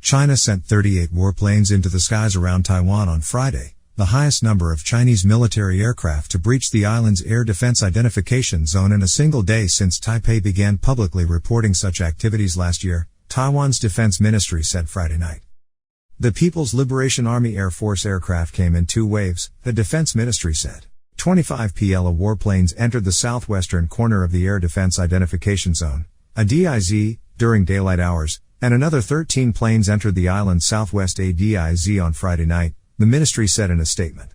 China sent 38 warplanes into the skies around Taiwan on Friday, the highest number of Chinese military aircraft to breach the island's air defense identification zone in a single day since Taipei began publicly reporting such activities last year, Taiwan's defense ministry said Friday night. The People's Liberation Army Air Force aircraft came in two waves, the defense ministry said. 25 PLA warplanes entered the southwestern corner of the air defense identification zone, a DIZ, during daylight hours, and another 13 planes entered the island's southwest ADIZ on Friday night, the ministry said in a statement.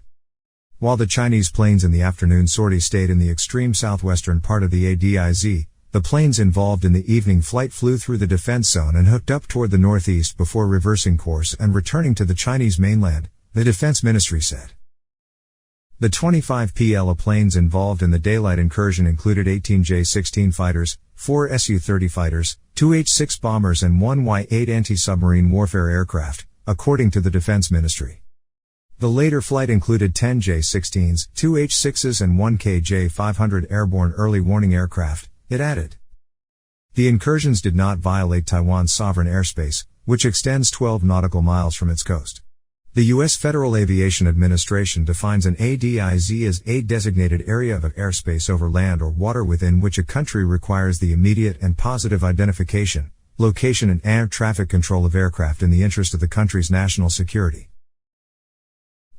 While the Chinese planes in the afternoon sortie stayed in the extreme southwestern part of the ADIZ, the planes involved in the evening flight flew through the defense zone and hooked up toward the northeast before reversing course and returning to the Chinese mainland, the defense ministry said. The 25 PLA planes involved in the daylight incursion included 18 J-16 fighters, 4 Su-30 fighters, 2 H-6 bombers and 1 Y-8 anti-submarine warfare aircraft, according to the defense ministry. The later flight included 10 J-16s, 2 H-6s and 1 KJ-500 airborne early warning aircraft, it added. The incursions did not violate Taiwan's sovereign airspace, which extends 12 nautical miles from its coast. The U.S. Federal Aviation Administration defines an ADIZ as a designated area of airspace over land or water within which a country requires the immediate and positive identification, location and air traffic control of aircraft in the interest of the country's national security.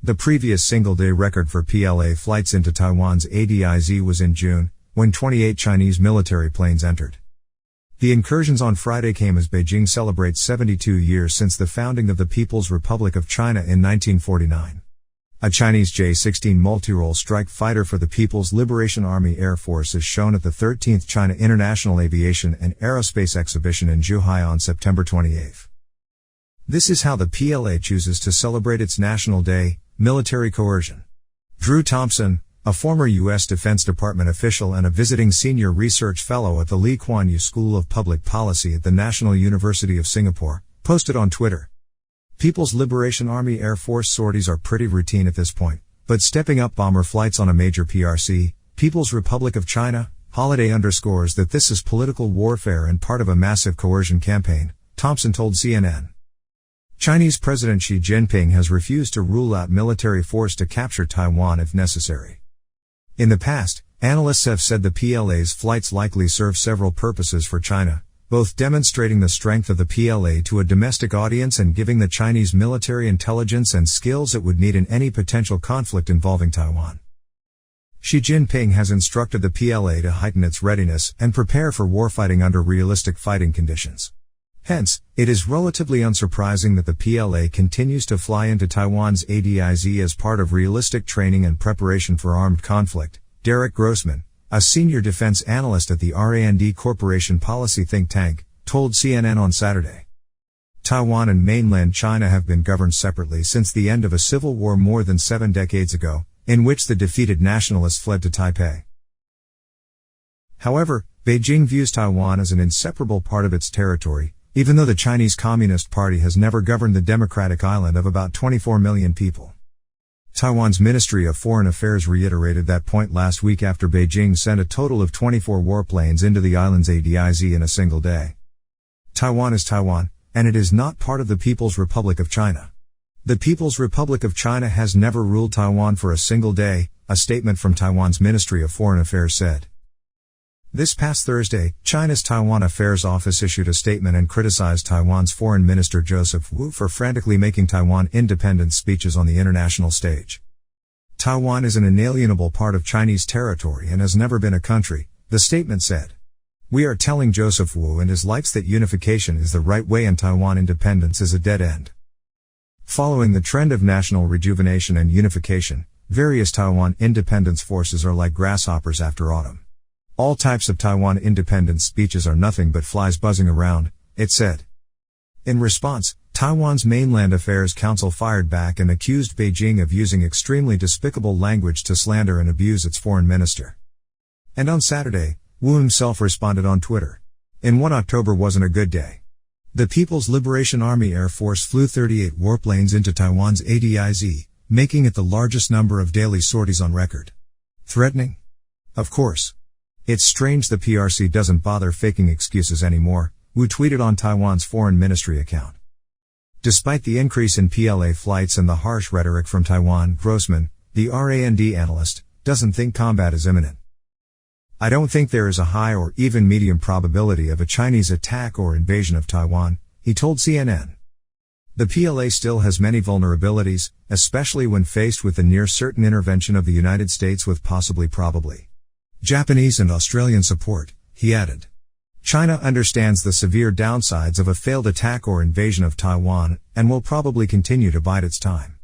The previous single-day record for PLA flights into Taiwan's ADIZ was in June, when 28 Chinese military planes entered. The incursions on Friday came as Beijing celebrates 72 years since the founding of the People's Republic of China in 1949. A Chinese J-16 multi-role strike fighter for the People's Liberation Army Air Force is shown at the 13th China International Aviation and Aerospace Exhibition in Zhuhai on September 28. This is how the PLA chooses to celebrate its National Day, military coercion. Drew Thompson, a former U.S. Defense Department official and a visiting senior research fellow at the Lee Kuan Yew School of Public Policy at the National University of Singapore, posted on Twitter. People's Liberation Army Air Force sorties are pretty routine at this point, but stepping up bomber flights on a major PRC, People's Republic of China, holiday underscores that this is political warfare and part of a massive coercion campaign, Thompson told CNN. Chinese President Xi Jinping has refused to rule out military force to capture Taiwan if necessary. In the past, analysts have said the PLA's flights likely serve several purposes for China, both demonstrating the strength of the PLA to a domestic audience and giving the Chinese military intelligence and skills it would need in any potential conflict involving Taiwan. Xi Jinping has instructed the PLA to heighten its readiness and prepare for warfighting under realistic fighting conditions. Hence, it is relatively unsurprising that the PLA continues to fly into Taiwan's ADIZ as part of realistic training and preparation for armed conflict, Derek Grossman, a senior defense analyst at the RAND Corporation policy think tank, told CNN on Saturday. Taiwan and mainland China have been governed separately since the end of a civil war more than 7 decades ago, in which the defeated nationalists fled to Taipei. However, Beijing views Taiwan as an inseparable part of its territory, even though the Chinese Communist Party has never governed the democratic island of about 24 million people. Taiwan's Ministry of Foreign Affairs reiterated that point last week after Beijing sent a total of 24 warplanes into the island's ADIZ in a single day. Taiwan is Taiwan, and it is not part of the People's Republic of China. The People's Republic of China has never ruled Taiwan for a single day, a statement from Taiwan's Ministry of Foreign Affairs said. This past Thursday, China's Taiwan Affairs Office issued a statement and criticized Taiwan's Foreign Minister Joseph Wu for frantically making Taiwan independence speeches on the international stage. Taiwan is an inalienable part of Chinese territory and has never been a country, the statement said. We are telling Joseph Wu and his likes that unification is the right way and Taiwan independence is a dead end. Following the trend of national rejuvenation and unification, various Taiwan independence forces are like grasshoppers after autumn. All types of Taiwan independence speeches are nothing but flies buzzing around, it said. In response, Taiwan's Mainland Affairs Council fired back and accused Beijing of using extremely despicable language to slander and abuse its foreign minister. And on Saturday, Wu himself responded on Twitter. In what October wasn't a good day. The People's Liberation Army Air Force flew 38 warplanes into Taiwan's ADIZ, making it the largest number of daily sorties on record. Threatening? Of course. It's strange the PRC doesn't bother faking excuses anymore, Wu tweeted on Taiwan's foreign ministry account. Despite the increase in PLA flights and the harsh rhetoric from Taiwan, Grossman, the RAND analyst, doesn't think combat is imminent. I don't think there is a high or even medium probability of a Chinese attack or invasion of Taiwan, he told CNN. The PLA still has many vulnerabilities, especially when faced with the near-certain intervention of the United States with probably Japanese and Australian support, he added. China understands the severe downsides of a failed attack or invasion of Taiwan, and will probably continue to bide its time.